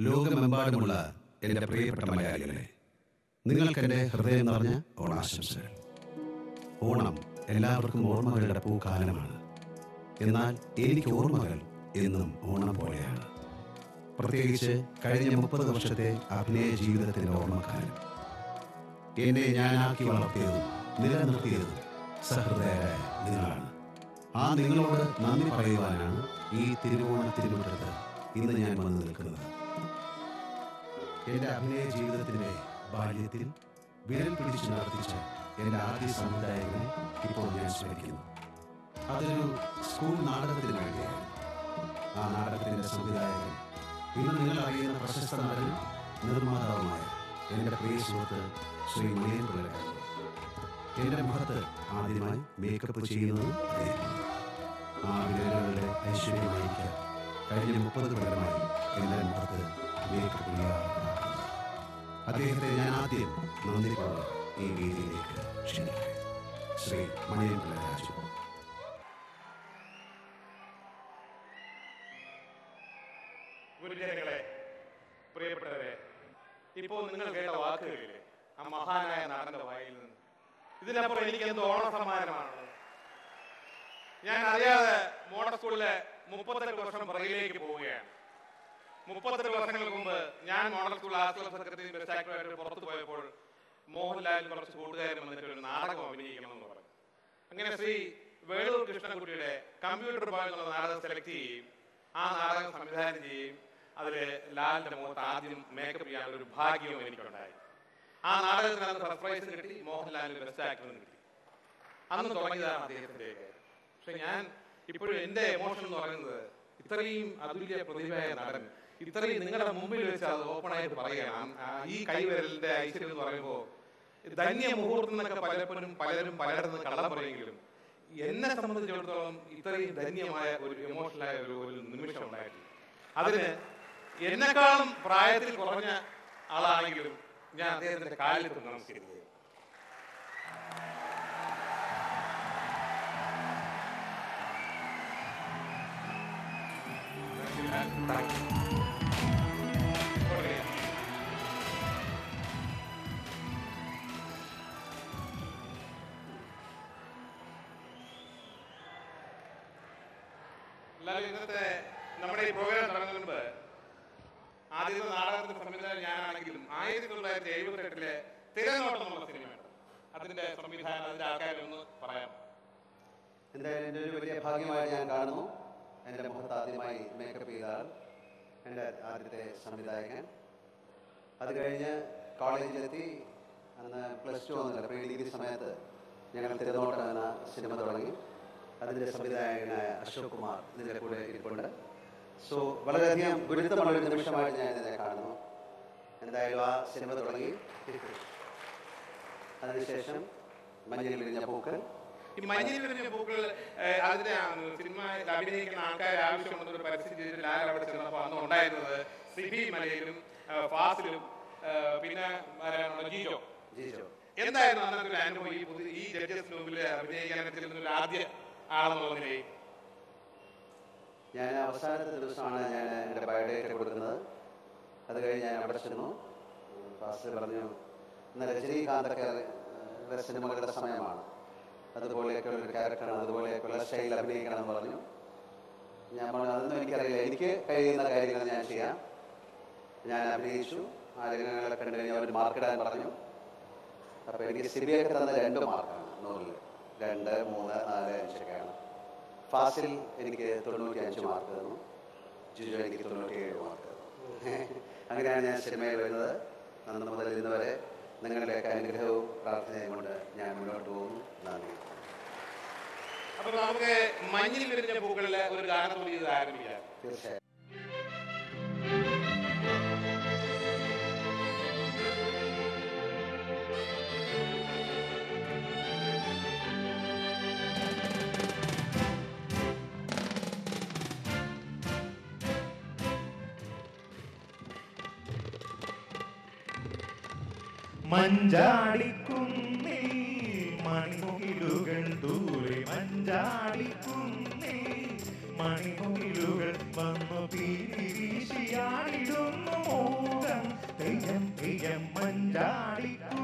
ലോകമെമ്പാടുമുള്ള എൻ്റെ പ്രിയപ്പെട്ട മലയാളികളെ, നിങ്ങൾക്കെൻ്റെ ഹൃദയം നിറഞ്ഞ ഓണാശംസകൾ. ഓണം എല്ലാവർക്കും ഓർമ്മകളുടെ പൂക്കാലമാണ്. എന്നാൽ എനിക്ക് ഓർമ്മകൾ എന്നും ഓണം പോലെയാണ്. പ്രത്യേകിച്ച് കഴിഞ്ഞ 30 വർഷത്തെ അഭിനയ ജീവിതത്തിൻ്റെ ഓർമ്മക്കാലം. എന്നെ ഞാനാക്കി വളർത്തിയതും നിലനിർത്തിയതും സഹൃദയരായ നിങ്ങളാണ്. ആ നിങ്ങളോട് നന്ദി പറയുവാനാണ് ഈ തിരുവോണത്തിരുമുറ്റത്ത് ഇന്ന് ഞാൻ വന്നു നിൽക്കുന്നത്. എൻ്റെ അഭിനയ ജീവിതത്തിൻ്റെ ബാല്യത്തിൽ വിരൽ പിടിച്ച് നടത്തിച്ച എൻ്റെ ആദ്യ സംവിധായകനെ ഇപ്പോൾ ഞാൻ സ്മരിക്കുന്നു. അതൊരു സ്കൂൾ നാടകത്തിന് വേണ്ടിയായിരുന്നു. ആ നാടകത്തിൻ്റെ സംവിധായകൻ ഇന്ന് നിങ്ങൾ അറിയുന്ന പ്രശസ്ത നടനും നിർമ്മാതാവുമായ എൻ്റെ പ്രിയ സുഹൃത്ത് ശ്രീ മണിയൻ പിള്ളയായിരുന്നു. എൻ്റെ മുഖത്ത് ആദ്യമായി മേക്കപ്പ് ചെയ്യുന്നത് അദ്ദേഹമാണ്. ആ വിരലുകളുടെ ഐശ്വര്യമായിരിക്കാം കഴിഞ്ഞ 30 കൊല്ലമായി എൻ്റെ മുഖത്ത് മേക്കപ്പ് ചെയ്യാറുണ്ട്. അദ്ദേഹത്തെ ഞാൻ ആദ്യം നന്ദിയോടെ ഈ വേദിയിലേക്ക് ക്ഷണിക്കാം. ശ്രീ മണിയൻ പിള്ളരാജു. ഗുരുജനങ്ങളെ, പ്രിയപ്പെട്ടവരെ, ഇപ്പോൾ നിങ്ങൾ കേട്ട വാക്കുകളിലെ ആ മഹാനായ നടന്റെ വായിൽ നിന്ന് ഇതിനപ്പുറം എനിക്ക് എന്ത് ഓണ സമ്മാനമാണ്. ഞാൻ അറിയാതെ മോഡൽ സ്കൂളിലെ 38 വർഷം പുറകിലേക്ക് പോവുകയാണ്. 38 വർഷങ്ങൾക്ക് മുമ്പ് ഞാൻ മോഡൽ സ്കൂൾ ആസ്ട്രൽ സെക്രട്ടറി ബെസ്റ്റാക്ടറായിട്ട് പുറത്തു പോയപ്പോൾ മോഹൻലാലിന് കുറച്ച് കൂട്ടുകാരും വന്നിട്ട് ഒരു നാടകം അഭിനയിക്കണം എന്ന് പറഞ്ഞു. അങ്ങനെ ശ്രീ വേളൂർ കൃഷ്ണൻകുട്ടിയുടെ കമ്പ്യൂട്ടർ ബോയ് എന്നുള്ള നാടകം സെലക്ട് ചെയ്യുകയും ആ നാടകം സംവിധാനം ചെയ്യുകയും അതിൽ ലാലിന്റെ മുഖത്ത് ആദ്യം മേക്കപ്പ് ചെയ്യാനുള്ള ഒരു ഭാഗ്യവും എനിക്കുണ്ടായി. ആ നാടകത്തിന് സർപ്രൈസ് കിട്ടി, മോഹൻലാലിന് ബെസ്റ്റ് ആക്ടറിന് കിട്ടി. അന്ന് തുടങ്ങിയതാണ് അദ്ദേഹത്തിന്റെ. പക്ഷെ ഞാൻ ഇപ്പോഴും എൻ്റെ എമോഷൻ എന്ന് പറയുന്നത്, ഇത്രയും അതുല്യ പ്രതിഭയായ നടൻ ഇത്രയും നിങ്ങളുടെ മുമ്പിൽ വെച്ച് അത് ഓപ്പണായിട്ട് പറയുകയാണ്. ഈ കൈവിരലിന്റെ ഐശ്വര്യം എന്ന് പറയുമ്പോൾ ധന്യ മുഹൂർത്തം എന്നൊക്കെ പലരും പലയിടത്തുനിന്ന് കള്ളം പറയുമെങ്കിലും എന്നെ സംബന്ധിച്ചിടത്തോളം ഇത്രയും ധന്യമായ ഒരു എമോഷണലായ ഒരു നിമിഷം ഉണ്ടായിട്ടില്ല. അതിന് എന്നെക്കാളും പ്രായത്തിൽ കുറഞ്ഞ ആളാണെങ്കിലും ഞാൻ അദ്ദേഹത്തിന്റെ കാലിൽ നമസ്കരിക്കുക. ഇന്നത്തെ നമ്മുടെ ഈ പ്രോഗ്രാം തുടങ്ങുന്നതിന് മുമ്പ് ആദ്യത്തെ നാടകത്തിന്റെ സംവിധാനം ഞാനാണെങ്കിലും 1978 തിരനോട്ടം എന്നുള്ള സിനിമയുണ്ട്. അതിന്റെ സംവിധാനം, അതിന്റെ ആൾക്കാരൊന്ന് പറയാം. എന്തായാലും എൻ്റെ ഒരു വലിയ ഭാഗ്യമായി ഞാൻ കാണുന്നു. എൻ്റെ മുഖത്ത് ആദ്യമായി മേക്കപ്പ് ചെയ്ത ആൾ എൻ്റെ ആദ്യത്തെ സംവിധായകൻ. അത് കഴിഞ്ഞ് കോളേജിലെത്തി. അന്ന് +2 ഒന്നുമില്ല, പ്രീ ഡിഗ്രി സമയത്ത് ഞങ്ങൾ തിരനോട്ടം എന്ന സിനിമ തുടങ്ങി. അതിൻ്റെ സംവിധായകനായ അശോക് കുമാർ ഇതിൻ്റെ കൂടെ ഇരിപ്പുണ്ട്. സോ വളരെയധികം ഗുരുത്തമുള്ളൊരു നിമിഷമായിട്ട് ഞാൻ ഇതിനെ കാണുന്നു. എന്തായാലും ആ സിനിമ തുടങ്ങി. അതിനുശേഷം മഞ്ഞിൽ വിരിഞ്ഞ പൂക്കൾ. ഈ മഞ്ഞിൽ വിരിഞ്ഞ പൂക്കൾ അതിന്റെ സിനിമയിൽ അഭിനയിക്കുന്ന ആൾക്കാർ ആവശ്യമുള്ളൊരു പരസ്യം ചെയ്തിട്ട് ലാൽ അവിടെ ചെന്നപ്പോൾ അന്ന് ഉണ്ടായിരുന്നത് സിബി മലയിലും ഫാസിലും പിന്നെ ജിജോ. എന്തായിരുന്നു അന്നത്തെ ഒരു അനുഭവം ഈ ജഡ്ജസിന് മുമ്പിൽ അഭിനയിക്കാൻ ചെല്ലുന്ന ആദ്യ ആളെന്നുള്ള നിലയിൽ? ഞാൻ അവസാനത്തെ ദിവസമാണ് ഞാൻ എൻ്റെ ബയോഡേറ്റ കൊടുക്കുന്നത്. അത് കഴിഞ്ഞ് ഞാൻ അവിടെ ചെന്നു. ഫാസിൽ പറഞ്ഞു, ഇന്ന് രജനീകാന്തൊക്കെ സിനിമകളുടെ സമയമാണ്, അതുപോലെയൊക്കെയുള്ളൊരു ക്യാരക്ടറാണ്, അതുപോലെയൊക്കെയുള്ള സ്റ്റൈൽ അഭിനയിക്കണം എന്ന് പറഞ്ഞു. ഞാൻ പറഞ്ഞു, അതൊന്നും എനിക്കറിയില്ല, എനിക്ക് കഴിയുന്ന കാര്യങ്ങൾ ഞാൻ ചെയ്യാം. ഞാൻ അഭിനയിച്ചു. ആ രംഗങ്ങളെ കണ്ടു കഴിഞ്ഞാൽ അവർ മാർക്കിടാൻ പറഞ്ഞു. അപ്പോൾ എനിക്ക് സിബിയൊക്കെ തന്ന 2 മാർക്കാണ് 100-ൽ. 2, 3, 4, 5 ഒക്കെയാണ്. ഫാസിൽ എനിക്ക് 95 മാർക്ക് തന്നു. ജിജോ എനിക്ക് 97 മാർക്ക് തന്നു. അങ്ങനെയാണ് ഞാൻ സിനിമയിൽ വരുന്നത്. അന്ന് മുതൽ ഇന്ന് വരെ നിങ്ങളുടെയൊക്കെ അനുഗ്രഹവും പ്രാർത്ഥനയും കൊണ്ട് ഞാൻ മുന്നോട്ട് പോകുന്നു. നന്ദി. അപ്പോൾ നമുക്ക് മഞ്ഞിൽ വിരിഞ്ഞ പൂക്കളിലെ ഒരു ഗാനം കൂടി ഇത് ആരംഭിക്കാം. തീർച്ചയായും. മഞ്ചാടിക്കുന്നിൽ മണിമുകിലുകൾ ദൂരെ, മഞ്ചാടിക്കുന്നിൽ മണിമുകിലുകൾ വന്നു പീലി വീശിയാടിടുന്നു മൂകം തെയ്യം തെയ്യം മഞ്ചാടിക്കു